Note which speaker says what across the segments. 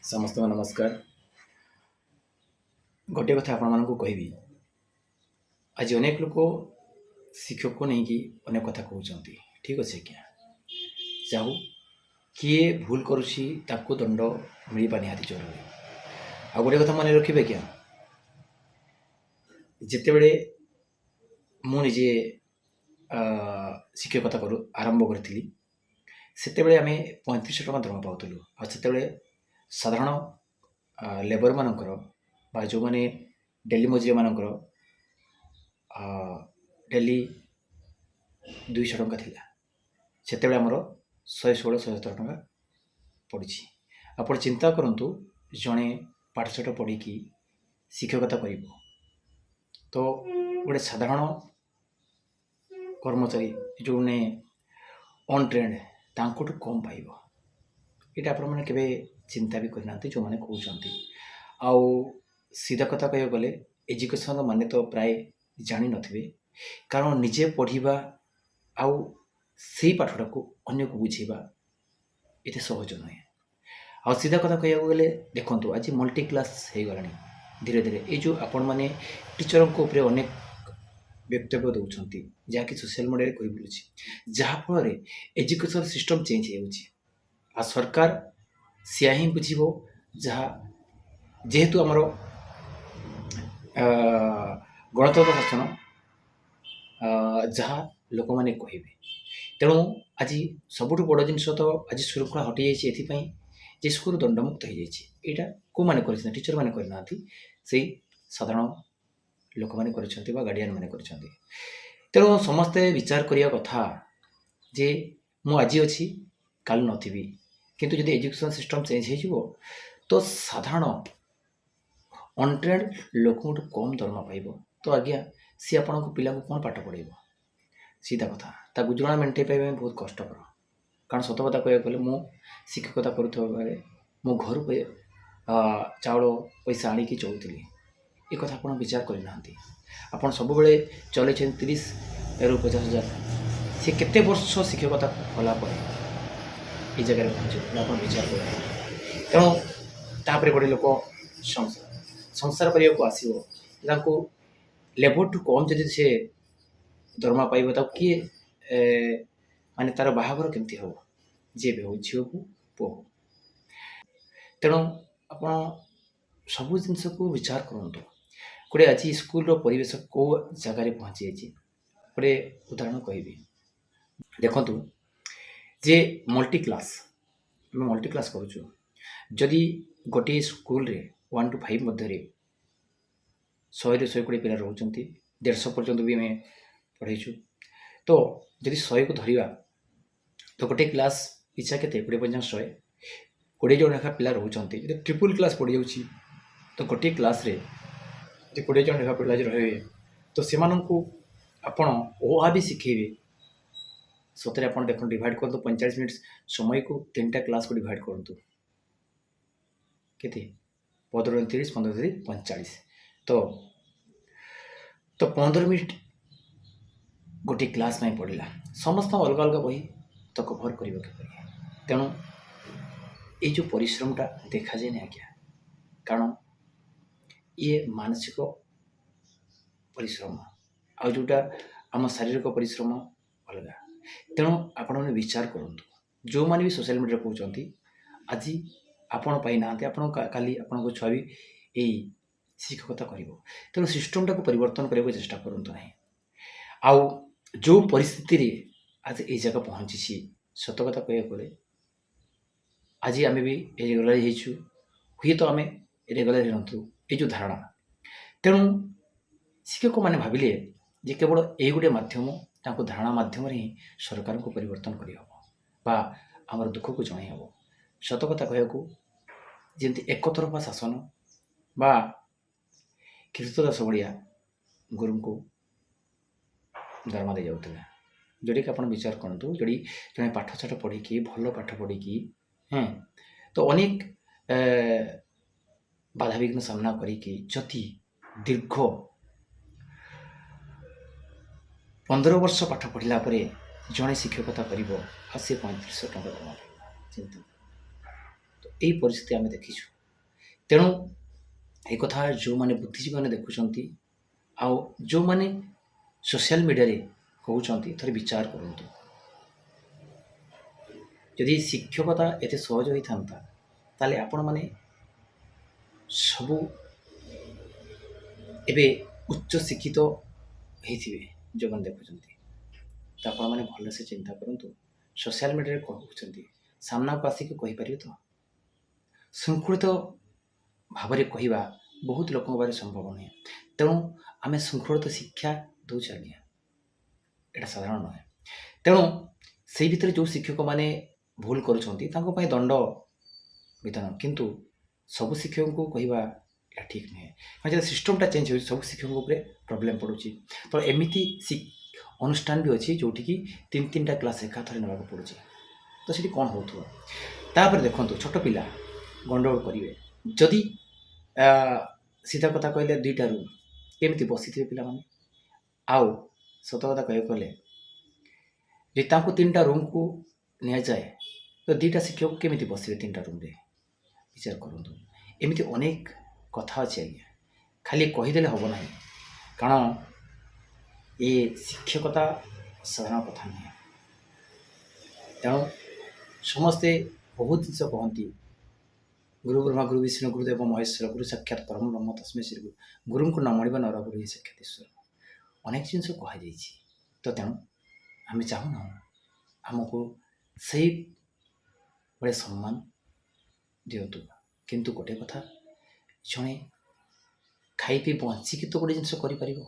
Speaker 1: ସମସ୍ତଙ୍କୁ ନମସ୍କାର। ଗୋଟିଏ କଥା ଆପଣମାନଙ୍କୁ କହିବି, ଆଜି ଅନେକ ଲୋକ ଶିକ୍ଷକକୁ ନେଇକି ଅନେକ କଥା କହୁଛନ୍ତି। ଠିକ୍ ଅଛି ଆଜ୍ଞା, ଯାଉ କିଏ ଭୁଲ କରୁଛି ତାକୁ ଦଣ୍ଡ ମିଳିବା ନିହାତି ଜରୁରୀ। ଆଉ ଗୋଟିଏ କଥା ମନେ ରଖିବେ ଆଜ୍ଞା, ଯେତେବେଳେ ମୁଁ ନିଜେ ଶିକ୍ଷକତା ଆରମ୍ଭ କରିଥିଲି, ସେତେବେଳେ ଆମେ 3500 ଟଙ୍କା ଦରମା ପାଉଥିଲୁ। ଆଉ ସେତେବେଳେ ସାଧାରଣ ଲେବରମାନଙ୍କର ବା ଯେଉଁମାନେ ଡେଲି ମଜୁରିଆମାନଙ୍କର ଡେଲି 200 ଟଙ୍କା ଥିଲା। ସେତେବେଳେ ଆମର 116-117 ଟଙ୍କା ପଡ଼ିଛି। ଆପଣ ଚିନ୍ତା କରନ୍ତୁ, ଜଣେ ପାଠଶାଠ ପଢ଼ିକି ଶିକ୍ଷକତା କରିବ ତ ଗୋଟେ ସାଧାରଣ କର୍ମଚାରୀ ଯେଉଁମାନେ ଅନଟ୍ରେଣ୍ଡ ତାଙ୍କଠୁ କମ୍ ପାଇବ। ଏଇଟା ଆପଣମାନେ କେବେ ଚିନ୍ତା ବି କରିନାହାନ୍ତି ଯେଉଁମାନେ କହୁଛନ୍ତି। ଆଉ ସିଧା କଥା କହିବାକୁ ଗଲେ ଏଜୁକେସନ୍ ମାନେ ତ ପ୍ରାୟ ଜାଣିନଥିବେ, କାରଣ ନିଜେ ପଢ଼ିବା ଆଉ ସେଇ ପାଠଟାକୁ ଅନ୍ୟକୁ ବୁଝେଇବା ଏତେ ସହଜ ନୁହେଁ। ଆଉ ସିଧା କଥା କହିବାକୁ ଗଲେ ଦେଖନ୍ତୁ, ଆଜି ମଲ୍ଟି କ୍ଲାସ୍ ହେଇଗଲାଣି ଧୀରେ ଧୀରେ। ଏଇ ଯେଉଁ ଆପଣମାନେ ଟିଚରଙ୍କ ଉପରେ ଅନେକ ବକ୍ତବ୍ୟ ଦେଉଛନ୍ତି, ଯାହାକି ସୋସିଆଲ ମିଡ଼ିଆରେ କହି ବୁଲୁଛି, ଯାହାଫଳରେ ଏଜୁକେସନ୍ ସିଷ୍ଟମ୍ ଚେଞ୍ଜ ହେଇଯାଉଛି। ଆଉ ସରକାର ସେୟା ହିଁ ବୁଝିବ, ଯେହେତୁ ଆମର ଗଣତନ୍ତ୍ର ଶାସନ, ଯାହା ଲୋକମାନେ କହିବେ। ତେଣୁ ଆଜି ସବୁଠୁ ବଡ଼ ଜିନିଷ ତ ଆଜି ଶୃଙ୍ଖଳା ହଟିଯାଇଛି ଏଥିପାଇଁ ଯେ ସ୍କୁଲ ଦଣ୍ଡମୁକ୍ତ ହେଇଯାଇଛି। ଏଇଟା କେଉଁମାନେ କରିଛନ୍ତି? ଟିଚରମାନେ କରିନାହାନ୍ତି, ସେଇ ସାଧାରଣ ଲୋକମାନେ କରିଛନ୍ତି ବା ଗାର୍ଡ଼ିଆନ୍ ମାନେ କରିଛନ୍ତି। ତେଣୁ ସମସ୍ତେ ବିଚାର କରିବା କଥା ଯେ ମୁଁ ଆଜି ଅଛି କାଲି ନଥିବି, କିନ୍ତୁ ଯଦି ଏଜୁକେସନ୍ ସିଷ୍ଟମ୍ ଚେଞ୍ଜ ହେଇଯିବ ତ ସାଧାରଣ ଅନଟ୍ରେଣ୍ଡ ଲୋକଙ୍କଠୁ କମ୍ ଦରମା ପାଇବ। ତ ଆଜ୍ଞା ସିଏ ଆପଣଙ୍କ ପିଲାଙ୍କୁ କ'ଣ ପାଠ ପଢ଼ାଇବ? ସିଧା କଥା, ତା ଗୁଜୁରାଣ ମେଣ୍ଟାଇ ପାଇବା ପାଇଁ ବହୁତ କଷ୍ଟକର। କାରଣ ସତ କଥା କହିବାକୁ ଗଲେ ମୁଁ ଶିକ୍ଷକତା କରୁଥିବା ବେଳେ ମୋ ଘରୁ ଚାଉଳ ପଇସା ଆଣିକି ଚଳୁଥିଲି। ଏ କଥା ଆପଣ ବିଚାର କରିନାହାନ୍ତି। ଆପଣ ସବୁବେଳେ ଚଲେଇଛନ୍ତି 30,000-50,000। ସେ କେତେ ବର୍ଷ ଶିକ୍ଷକତା କଲା ପରେ ଏ ଜାଗାରେ ପହଞ୍ଚିବ ଆପଣ ବିଚାର କରିବେ। ତେଣୁ ତାପରେ ଗୋଟେ ଲୋକ ସଂସାର କରିବାକୁ ଆସିବ, ତାଙ୍କୁ ଲେବରଠୁ କମ୍ ଯଦି ସେ ଦରମା ପାଇବ, ତାକୁ କିଏ ମାନେ ତା'ର ବାହାଘର କେମିତି ହେବ? ଯିଏ ବି ହେଉ, ଝିଅକୁ ପୁଅ। ତେଣୁ ଆପଣ ସବୁ ଜିନିଷକୁ ବିଚାର କରନ୍ତୁ। ଗୋଟେ ଆଜି ସ୍କୁଲର ପରିବେଶ କେଉଁ ଜାଗାରେ ପହଞ୍ଚିଯାଇଛି, ଗୋଟେ ଉଦାହରଣ କହିବି। ଦେଖନ୍ତୁ ଯେ ମଲ୍ଟି କ୍ଲାସ୍ କରୁଛୁ, ଯଦି ଗୋଟିଏ ସ୍କୁଲରେ 1 to 5 ମଧ୍ୟରେ 100-120 ପିଲା ରହୁଛନ୍ତି, 150 ପର୍ଯ୍ୟନ୍ତ ବି ଆମେ ପଢ଼େଇଛୁ। ତ ଯଦି 100କୁ ଧରିବା ତ ଗୋଟେ କ୍ଲାସ୍ ପିଛା କେତେ? 20-50-100, 20 ଜଣ ଲେଖା ପିଲା ରହୁଛନ୍ତି। ଯଦି ଟ୍ରିପୁଲ୍ କ୍ଲାସ୍ ପଡ଼ିଯାଉଛି ତ ଗୋଟିଏ କ୍ଲାସ୍ରେ ଯଦି 20 ଜଣ ଲେଖା ପିଲା ରହିବେ ତ ସେମାନଙ୍କୁ ଆପଣ OA ବି ଶିଖେଇବେ। ସତରେ ଆପଣ ଦେଖନ୍ତୁ, ଡିଭାଇଡ଼ କରନ୍ତୁ 45 ମିନିଟ୍ ସମୟକୁ 3ଟା କ୍ଲାସ୍କୁ ଡିଭାଇଡ଼ କରନ୍ତୁ, କେତେ? 15-30, 15-45, ତ 15 ମିନିଟ୍ ଗୋଟିଏ କ୍ଲାସ୍ ପାଇଁ ପଡ଼ିଲା। ସମସ୍ତଙ୍କ ଅଲଗା ଅଲଗା ବହି ତ କଭର୍ କରିବ କିପରି? ତେଣୁ ଏଇ ଯେଉଁ ପରିଶ୍ରମଟା ଦେଖାଯାଏନି ଆଜ୍ଞା, କାରଣ ଇଏ ମାନସିକ ପରିଶ୍ରମ ଆଉ ଯେଉଁଟା ଆମ ଶାରୀରିକ ପରିଶ୍ରମ ଅଲଗା। ତେଣୁ ଆପଣମାନେ ବିଚାର କରନ୍ତୁ। ଯେଉଁମାନେ ବି ସୋସିଆଲ ମିଡ଼ିଆରେ କହୁଛନ୍ତି ଆଜି ଆପଣ ପାଇନାହାନ୍ତି, କାଲି ଆପଣଙ୍କ ଛୁଆ ବି ଏଇ ଶିକ୍ଷକତା କରିବ। ତେଣୁ ସିଷ୍ଟମ୍ଟାକୁ ପରିବର୍ତ୍ତନ କରିବାକୁ ଚେଷ୍ଟା କରନ୍ତୁ ନାହିଁ। ଆଉ ଯେଉଁ ପରିସ୍ଥିତିରେ ଆଜି ଏଇ ଜାଗା ପହଞ୍ଚିଛି, ସତ କଥା କହିବାକୁ ଗଲେ ଆଜି ଆମେ ବି ରେଗୁଲାର ହେଇଛୁ, ହୁଏତ ଆମେ ରେଗୁଲାର ହେଇନଥିଲୁ ଏଇ ଯେଉଁ ଧାରଣା। ତେଣୁ ଶିକ୍ଷକମାନେ ଭାବିଲେ ଯେ କେବଳ ଏଇ ଗୋଟେ ମାଧ୍ୟମ, ତାଙ୍କୁ ଧାରଣା ମାଧ୍ୟମରେ ହିଁ ସରକାରଙ୍କୁ ପରିବର୍ତ୍ତନ କରିହେବ ବା ଆମର ଦୁଃଖକୁ ଜଣାଇ ହେବ। ସତ କଥା କହିବାକୁ ଯେମିତି ଏକତରଫା ଶାସନ ବା କୀର୍ତ୍ତଦାସ ଭଳିଆ ଗୁରୁଙ୍କୁ ଦରମା ଦିଆଯାଉଥିଲା। ଯେଉଁଟାକି ଆପଣ ବିଚାର କରନ୍ତୁ, ଯଦି ଜଣେ ପାଠଶାଠ ପଢ଼ିକି ଭଲ ପାଠ ପଢ଼ିକି ତ ଅନେକ ବାଧାବିଘ୍ନ ସାମ୍ନା କରିକି ଯଦି ଦୀର୍ଘ 15 ବର୍ଷ ପାଠ ପଢ଼ିଲା ପରେ ଜଣେ ଶିକ୍ଷକତା କରିବ ଆଉ ସେ 3500 ଟଙ୍କା ଦରମା ପାଇବ, ଚିନ୍ତା। ତ ଏଇ ପରିସ୍ଥିତି ଆମେ ଦେଖିଛୁ। ତେଣୁ ଏ କଥା ଯେଉଁମାନେ ବୁଦ୍ଧିଜୀବୀମାନେ ଦେଖୁଛନ୍ତି ଆଉ ଯେଉଁମାନେ ସୋସିଆଲ ମିଡ଼ିଆରେ କହୁଛନ୍ତି ଥରେ ବିଚାର କରନ୍ତୁ। ଯଦି ଶିକ୍ଷକତା ଏତେ ସହଜ ହୋଇଥାନ୍ତା ତାହେଲେ ଆପଣମାନେ ସବୁ ଏବେ ଉଚ୍ଚ ଶିକ୍ଷିତ ହେଇଥିବେ ଯେଉଁମାନେ ଦେଖୁଛନ୍ତି। ତ ଆପଣମାନେ ଭଲସେ ଚିନ୍ତା କରନ୍ତୁ। ସୋସିଆଲ ମିଡ଼ିଆରେ କହୁଛନ୍ତି ସାମ୍ନାକୁ ଆସିକି କହିପାରିବେ ତ? ଶୃଙ୍ଖଳିତ ଭାବରେ କହିବା ବହୁତ ଲୋକଙ୍କ ପାଖରେ ସମ୍ଭବ ନୁହେଁ। ତେଣୁ ଆମେ ଶୃଙ୍ଖଳିତ ଶିକ୍ଷା ଦେଉଛୁ ଆଜ୍ଞା, ଏଇଟା ସାଧାରଣ ନୁହେଁ। ତେଣୁ ସେଇ ଭିତରେ ଯେଉଁ ଶିକ୍ଷକମାନେ ଭୁଲ କରୁଛନ୍ତି ତାଙ୍କ ପାଇଁ ଦଣ୍ଡ ବିଧାନ, କିନ୍ତୁ ସବୁ ଶିକ୍ଷକଙ୍କୁ କହିବା ଏହା ଠିକ୍ ନୁହେଁ। କାରଣ ଯଦି ସିଷ୍ଟମଟା ଚେଞ୍ଜ ହେଉଛି ସବୁ ଶିକ୍ଷକଙ୍କ ଉପରେ ପ୍ରୋବ୍ଲେମ୍ ପଡ଼ୁଛି। ତ ଏମିତି ଅନୁଷ୍ଠାନ ବି ଅଛି ଯେଉଁଠିକି 3-3ଟା କ୍ଲାସ୍ ଏକାଥରେ ନେବାକୁ ପଡ଼ୁଛି। ତ ସେଠି କ'ଣ ହେଉଥିବ? ତାପରେ ଦେଖନ୍ତୁ, ଛୋଟ ପିଲା ଗଣ୍ଡଗୋଳ କରିବେ। ଯଦି ସିଧା କଥା କହିଲେ 2ଟା ରୁମ୍ କେମିତି ବସିଥିବେ ପିଲାମାନେ? ଆଉ ସତ କଥା କହିବାକୁ ଗଲେ ଯଦି ତାଙ୍କୁ 3ଟା ରୁମ୍କୁ ନିଆଯାଏ ତ 2ଟା ଶିକ୍ଷକ କେମିତି ବସିବେ 3ଟା ରୁମ୍ରେ? ବିଚାର କରନ୍ତୁ। ଏମିତି ଅନେକ କଥା ଅଛି ଆଜ୍ଞା, ଖାଲି କହିଦେଲେ ହେବ ନାହିଁ। କାରଣ ଏ ଶିକ୍ଷକତା ସାଧାରଣ କଥା ନୁହେଁ। ତେଣୁ ସମସ୍ତେ ବହୁତ ଜିନିଷ କହନ୍ତି, ଗୁରୁ ବ୍ରହ୍ମା ଗୁରୁ ବିଷ୍ଣୁ ଗୁରୁଦେବ ମହେଶ୍ୱର ଗୁରୁ ସାକ୍ଷାତ ପରମ ବ୍ରହ୍ମ ତସ୍ମୈ ଶ୍ରୀ ଗୁରୁ, ଗୁରୁଙ୍କୁ ନ ମଣିବା ନର ଗୁରୁ ହିଁ ସାକ୍ଷାତ ଈଶ୍ୱର। ଅନେକ ଜିନିଷ କୁହାଯାଇଛି। ତ ତେଣୁ ଆମେ ଚାହୁଁନାହୁଁ ଆମକୁ ସେଇଭଳି ସମ୍ମାନ ଦିଅନ୍ତୁ। କିନ୍ତୁ ଗୋଟେ କଥା, ଜଣେ ଖାଇ ପିଇ ବଞ୍ଚିକି ତ ଗୋଟେ ଜିନିଷ କରିପାରିବ,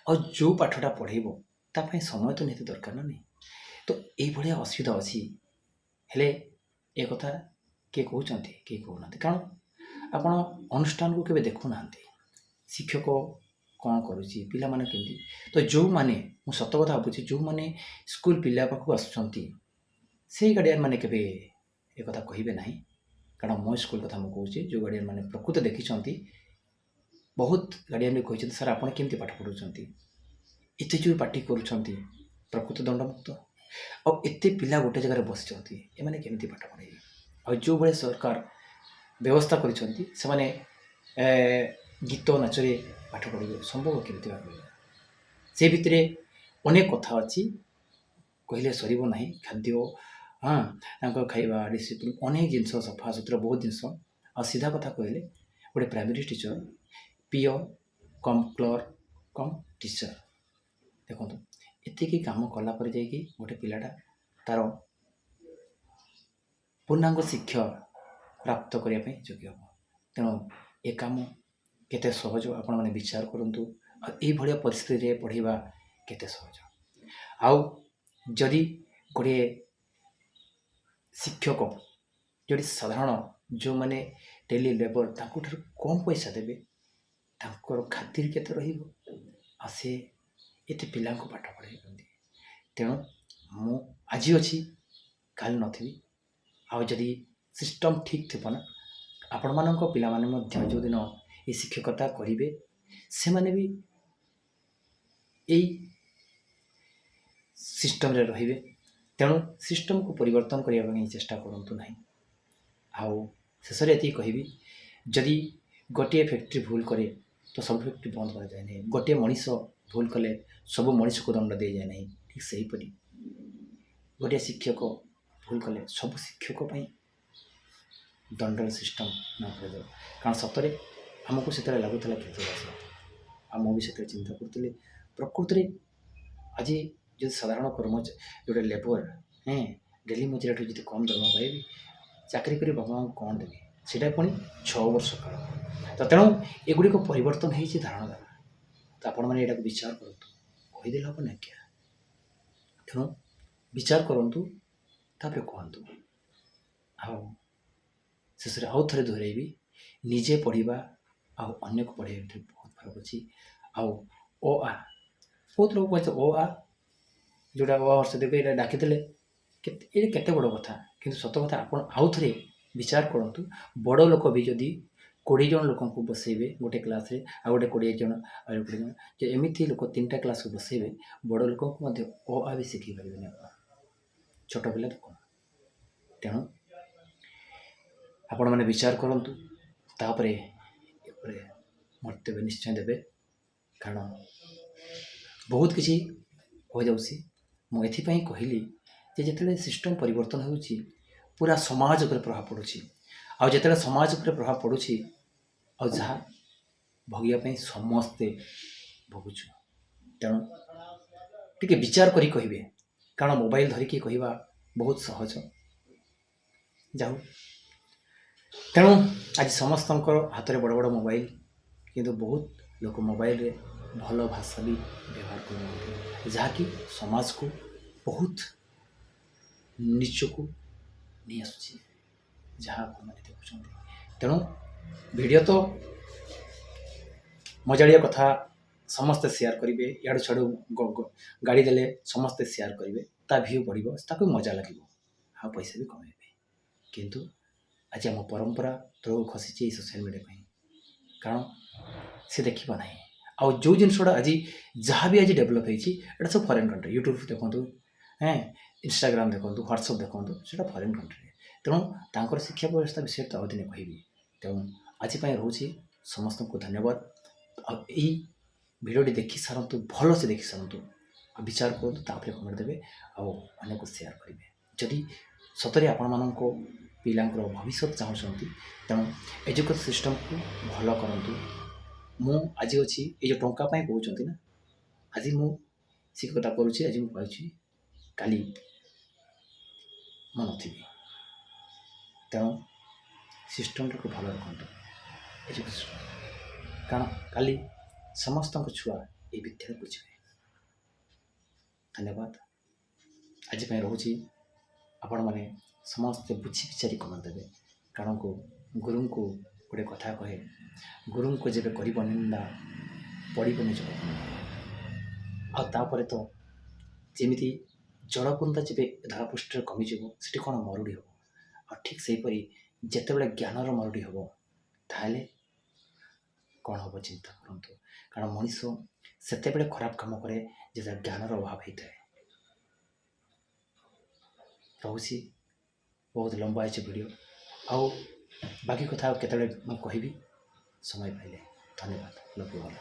Speaker 1: ଆଉ ଯେଉଁ ପାଠଟା ପଢ଼େଇବ ତା ପାଇଁ ସମୟ ତ ନିହାତି ଦରକାର ନା ନାହିଁ। ତ ଏଇଭଳିଆ ଅସୁବିଧା ଅଛି। ହେଲେ ଏ କଥା କିଏ କହୁଛନ୍ତି? କେହି କହୁନାହାନ୍ତି। କାରଣ ଆପଣ ଅନୁଷ୍ଠାନକୁ କେବେ ଦେଖୁନାହାନ୍ତି ଶିକ୍ଷକ କ'ଣ କରୁଛି, ପିଲାମାନେ କେମିତି। ତ ଯେଉଁମାନେ, ମୁଁ ସତ କଥା ଭାବୁଛି, ଯେଉଁମାନେ ସ୍କୁଲ ପିଲା ପାଖକୁ ଆସୁଛନ୍ତି ସେଇ ଗାର୍ଡ଼ିଆନ୍ ମାନେ କେବେ ଏ କଥା କହିବେ ନାହିଁ। କାରଣ ମୋ ସ୍କୁଲ କଥା ମୁଁ କହୁଛି, ଯେଉଁ ଗାର୍ଡ଼ିଆନ୍ ମାନେ ପ୍ରକୃତ ଦେଖିଛନ୍ତି, ବହୁତ ଗାର୍ଡ଼ିଆନ୍ ବି କହିଛନ୍ତି ସାର୍ ଆପଣ କେମିତି ପାଠ ପଢ଼ାଉଛନ୍ତି, ଏତେ ଯେଉଁ ପାଟି କରୁଛନ୍ତି, ପ୍ରକୃତ ଦଣ୍ଡମୁକ୍ତ। ଆଉ ଏତେ ପିଲା ଗୋଟେ ଜାଗାରେ ବସିଛନ୍ତି, ଏମାନେ କେମିତି ପାଠ ପଢ଼େଇବେ? ଆଉ ଯେଉଁଭଳି ସରକାର ବ୍ୟବସ୍ଥା କରିଛନ୍ତି ସେମାନେ ଗୀତ ନାଚରେ ପାଠ ପଢ଼ିବେ, ସମ୍ଭବ କେମିତି ଭାବେ? ସେ ଭିତରେ ଅନେକ କଥା ଅଛି, କହିଲେ ସରିବ ନାହିଁ। ଖାଦ୍ୟ, ତାଙ୍କ ଖାଇବା, ଡିସିପ୍ଲିନ୍, ଅନେକ ଜିନିଷ, ସଫାସୁତୁରା, ବହୁତ ଜିନିଷ। ଆଉ ସିଧା କଥା କହିଲେ ଗୋଟେ ପ୍ରାଇମେରୀ ଟିଚର ପିଓ କମ୍ କ୍ଲର୍କ କମ୍ ଟିଚର, ଦେଖନ୍ତୁ ଏତିକି କାମ କଲା ପରେ ଯାଇକି ଗୋଟେ ପିଲାଟା ତାର ପୂର୍ଣ୍ଣାଙ୍ଗ ଶିକ୍ଷା ପ୍ରାପ୍ତ କରିବା ପାଇଁ ଯୋଗ୍ୟ ହେବ। ତେଣୁ ଏ କାମ କେତେ ସହଜ ଆପଣମାନେ ବିଚାର କରନ୍ତୁ। ଆଉ ଏଇଭଳିଆ ପରିସ୍ଥିତିରେ ପଢ଼େଇବା କେତେ ସହଜ। ଆଉ ଯଦି ଗୋଟିଏ ଶିକ୍ଷକ, ଯଦି ସାଧାରଣ ଯେଉଁମାନେ ଡେଲି ଲେବର, ତାଙ୍କଠାରୁ କମ୍ ପଇସା ଦେବେ, ତାଙ୍କର ଖାତିର କେତେ ରହିବ? ଆଉ ସେ ଏତେ ପିଲାଙ୍କୁ ପାଠ ପଢ଼ାଇଛନ୍ତି। ତେଣୁ ମୁଁ ଆଜି ଅଛି, କାଲି ନଥିବି। ଆଉ ଯଦି ସିଷ୍ଟମ୍ ଠିକ୍ ଥିବ ନା, ଆପଣମାନଙ୍କ ପିଲାମାନେ ମଧ୍ୟ ଯେଉଁଦିନ ଏ ଶିକ୍ଷକତା କରିବେ ସେମାନେ ବି ଏଇ ସିଷ୍ଟମରେ ରହିବେ। ତେଣୁ ସିଷ୍ଟମକୁ ପରିବର୍ତ୍ତନ କରିବା ପାଇଁ ଚେଷ୍ଟା କରନ୍ତୁ ନାହିଁ। ଆଉ ଶେଷରେ ଏତିକି କହିବି, ଯଦି ଗୋଟିଏ ଫ୍ୟାକ୍ଟ୍ରି ଭୁଲ କରେ ତ ସବୁ ଫ୍ୟାକ୍ଟ୍ରି ବନ୍ଦ କରାଯାଏ ନାହିଁ। ଗୋଟିଏ ମଣିଷ ଭୁଲ କଲେ ସବୁ ମଣିଷକୁ ଦଣ୍ଡ ଦିଆଯାଏ ନାହିଁ। ଠିକ୍ ସେହିପରି ଗୋଟିଏ ଶିକ୍ଷକ ଭୁଲ କଲେ ସବୁ ଶିକ୍ଷକ ପାଇଁ ଦଣ୍ଡର ସିଷ୍ଟମ୍ ନ କରାଯାଉ। କାରଣ ସତରେ ଆମକୁ ସେତେବେଳେ ଲାଗୁଥିଲା କେତେ ବର୍ଷ, ଆଉ ମୁଁ ବି ସେତେବେଳେ ଚିନ୍ତା କରୁଥିଲି ପ୍ରକୃତିରେ ଆଜି ଯଦି ସାଧାରଣ କର୍ମଚାରୀ, ଗୋଟେ ଲେବର ଡେଲି ମଜୁରିଆଠୁ ଯଦି କମ୍ ଦରମା ପାଇବି, ଚାକିରି କରି ବାପା ମାଆଙ୍କୁ କ'ଣ ଦେବି? ସେଇଟା ପୁଣି 6 ବର୍ଷ କାଳ। ତ ତେଣୁ ଏଗୁଡ଼ିକ ପରିବର୍ତ୍ତନ ହେଇଛି ଧାରଣା ଦ୍ୱାରା। ତ ଆପଣମାନେ ଏଇଟାକୁ ବିଚାର କରନ୍ତୁ, କହିଦେଲେ ହେବନି ଆଜ୍ଞା। ତେଣୁ ବିଚାର କରନ୍ତୁ, ତାପରେ କୁହନ୍ତୁ। ଆଉ ଶେଷରେ ଆଉ ଥରେ ଦୋହରାଇବି, ନିଜେ ପଢ଼ିବା ଆଉ ଅନ୍ୟକୁ ପଢ଼େଇବା ଭିତରେ ବହୁତ ଫରକ ଅଛି। ଆଉ ଅ ଆ, ବହୁତ ଲୋକ କହିছে ଅ ଆ ଯେଉଁଟା ଅ ହର୍ଷ ଦେବେ, ଏଇଟା ଡାକିଦେଲେ ଏଇଟା କେତେ ବଡ଼ କଥା। କିନ୍ତୁ ସତ କଥା, ଆପଣ ଆଉ ଥରେ ବିଚାର କରନ୍ତୁ। ବଡ଼ ଲୋକ ବି ଯଦି 20 ଜଣ ଲୋକଙ୍କୁ ବସେଇବେ ଗୋଟେ କ୍ଲାସ୍ରେ, ଆଉ ଗୋଟେ 20 ଜଣ, ଆଉ 20 ଜଣ, ଯେ ଏମିତି ଲୋକ 3ଟା କ୍ଲାସ୍କୁ ବସେଇବେ, ବଡ଼ ଲୋକଙ୍କୁ ମଧ୍ୟ ଅ ଆ ବି ଶିଖେଇ ପାରିବେନି ଆପଣ, ଛୋଟ ପିଲା ତ କ'ଣ। ତେଣୁ ଆପଣମାନେ ବିଚାର କରନ୍ତୁ, ତାପରେ ଏପରେ ମନ୍ତବ୍ୟ ନିଶ୍ଚୟ ଦେବେ, କାରଣ ବହୁତ କିଛି ହୋଇଯାଉଛି। ମୁଁ ଏଥିପାଇଁ କହିଲି ଯେ ଯେତେବେଳେ ସିଷ୍ଟମ୍ ପରିବର୍ତ୍ତନ ହେଉଛି ପୁରା ସମାଜ ଉପରେ ପ୍ରଭାବ ପଡ଼ୁଛି, ଆଉ ଯେତେବେଳେ ସମାଜ ଉପରେ ପ୍ରଭାବ ପଡ଼ୁଛି ଆଉ ଯାହା ଭୋଗିବା ପାଇଁ ସମସ୍ତେ ଭୋଗୁଛୁ। ତେଣୁ ଟିକେ ବିଚାର କରି କହିବେ, କାରଣ ମୋବାଇଲ ଧରିକି କହିବା ବହୁତ ସହଜ। ଯାଉ, ତେଣୁ ଆଜି ସମସ୍ତଙ୍କର ହାତରେ ବଡ଼ ବଡ଼ ମୋବାଇଲ, କିନ୍ତୁ ବହୁତ ଲୋକ ମୋବାଇଲରେ ଭଲ ଭାଷା ବି ବ୍ୟବହାର କରୁନାହାନ୍ତି, ଯାହାକି ସମାଜକୁ ବହୁତ ନିଚକୁ ନେଇ ଆସୁଛି, ଯାହା ଆପଣମାନେ ଦେଖୁଛନ୍ତି। ତେଣୁ ଭିଡ଼ିଓ ତ ମଜାଳିଆ କଥା ସମସ୍ତେ ସେୟାର କରିବେ, ଇଆଡ଼ୁ ଛାଡ଼ୁ ଗାଡ଼ି ଦେଲେ ସମସ୍ତେ ସେୟାର କରିବେ, ତା ଭିଉ ବଢ଼ିବ, ତାକୁ ମଜା ଲାଗିବ, ଆଉ ପଇସା ବି କମେଇବେ। କିନ୍ତୁ ଆଜି ଆମ ପରମ୍ପରା ତଳକୁ ଖସିଛି ଏଇ ସୋସିଆଲ ମିଡ଼ିଆ ପାଇଁ, କାରଣ ସେ ଦେଖିବ ନାହିଁ। ଆଉ ଯେଉଁ ଜିନିଷଟା ଆଜି ଯାହା ବି ଆଜି ଡେଭଲପ୍ ହେଇଛି ଏଇଟା ସବୁ ଫରେନ୍ କଣ୍ଟ୍ରି। ୟୁଟ୍ୟୁବ ଦେଖନ୍ତୁ, ଇନଷ୍ଟାଗ୍ରାମ ଦେଖନ୍ତୁ, ହ୍ୱାଟ୍ସଆପ୍ ଦେଖନ୍ତୁ, ସେଇଟା ଫରେନ୍ କଣ୍ଟ୍ରିରେ। ତେଣୁ ତାଙ୍କର ଶିକ୍ଷା ବ୍ୟବସ୍ଥା ବିଷୟରେ ତ ଆଉ ଦିନେ କହିବି। ତେଣୁ ଆଜି ପାଇଁ ରହୁଛି, ସମସ୍ତଙ୍କୁ ଧନ୍ୟବାଦ। ଆଉ ଏଇ ଭିଡ଼ିଓଟି ଦେଖି ସାରନ୍ତୁ, ଭଲସେ ଦେଖି ସାରନ୍ତୁ, ଆଉ ବିଚାର କରନ୍ତୁ, ତାପରେ କମେଣ୍ଟ ଦେବେ ଆଉ ଅନ୍ୟକୁ ସେୟାର କରିବେ। ଯଦି ସତରେ ଆପଣମାନଙ୍କ ପିଲାଙ୍କର ଭବିଷ୍ୟତ ଚାହୁଁଛନ୍ତି, ତେଣୁ ଏଜୁକେସନ୍ ସିଷ୍ଟମ୍କୁ ଭଲ କରନ୍ତୁ। ମୁଁ ଆଜି ଅଛି, ଏଇ ଯେଉଁ ଟଙ୍କା ପାଇଁ କହୁଛନ୍ତି ନା, ଆଜି ମୁଁ ଶିକ୍ଷକତା କରୁଛି, ଆଜି ମୁଁ ପାଉଛି, କାଲି ମୁଁ ନଥିବି। ତେଣୁ ସିଷ୍ଟମ୍ଟାକୁ ଭଲ ରଖନ୍ତୁ, ଏଜୁକେସନ୍, କାରଣ କାଲି ସମସ୍ତଙ୍କ ଛୁଆ ଏ ବିଦ୍ୟାରେ ବୁଝିବେ। ଧନ୍ୟବାଦ। ଆଜି ପାଇଁ ରହୁଛି, ଆପଣମାନେ ସମସ୍ତେ ବୁଝି ବିଚାରି କମେଣ୍ଟ ଦେବେ, କାରଣ ଗୁରୁଙ୍କୁ ଗୋଟେ କଥା କହେ, ଗୁରୁଙ୍କୁ ଯେବେ କରିବ ନିନ୍ଦା ପଡ଼ିବନି ଜଳକୁନ୍ଦା। ଆଉ ତାପରେ ତ ଯେମିତି ଜଳକୁନ୍ଦା ଯେବେ ଧରାପୃଷ୍ଠରେ କମିଯିବ, ସେଠି କ'ଣ ମରୁଡ଼ି ହେବ। ଆଉ ଠିକ୍ ସେହିପରି ଯେତେବେଳେ ଜ୍ଞାନର ମରୁଡ଼ି ହେବ, ତାହେଲେ କ'ଣ ହେବ ଚିନ୍ତା କରନ୍ତୁ। କାରଣ ମଣିଷ ସେତେବେଳେ ଖରାପ କାମ କରେ ଯେତେବେଳେ ଜ୍ଞାନର ଅଭାବ ହେଇଥାଏ। ରହୁଛି, ବହୁତ ଲମ୍ବା ହେଇଛି ଭିଡ଼ିଓ, ଆଉ ବାକି କଥା ଆଉ କେତେବେଳେ ମୁଁ କହିବି ସମୟ ପାଇଲେ। ଧନ୍ୟବାଦ। Love you all.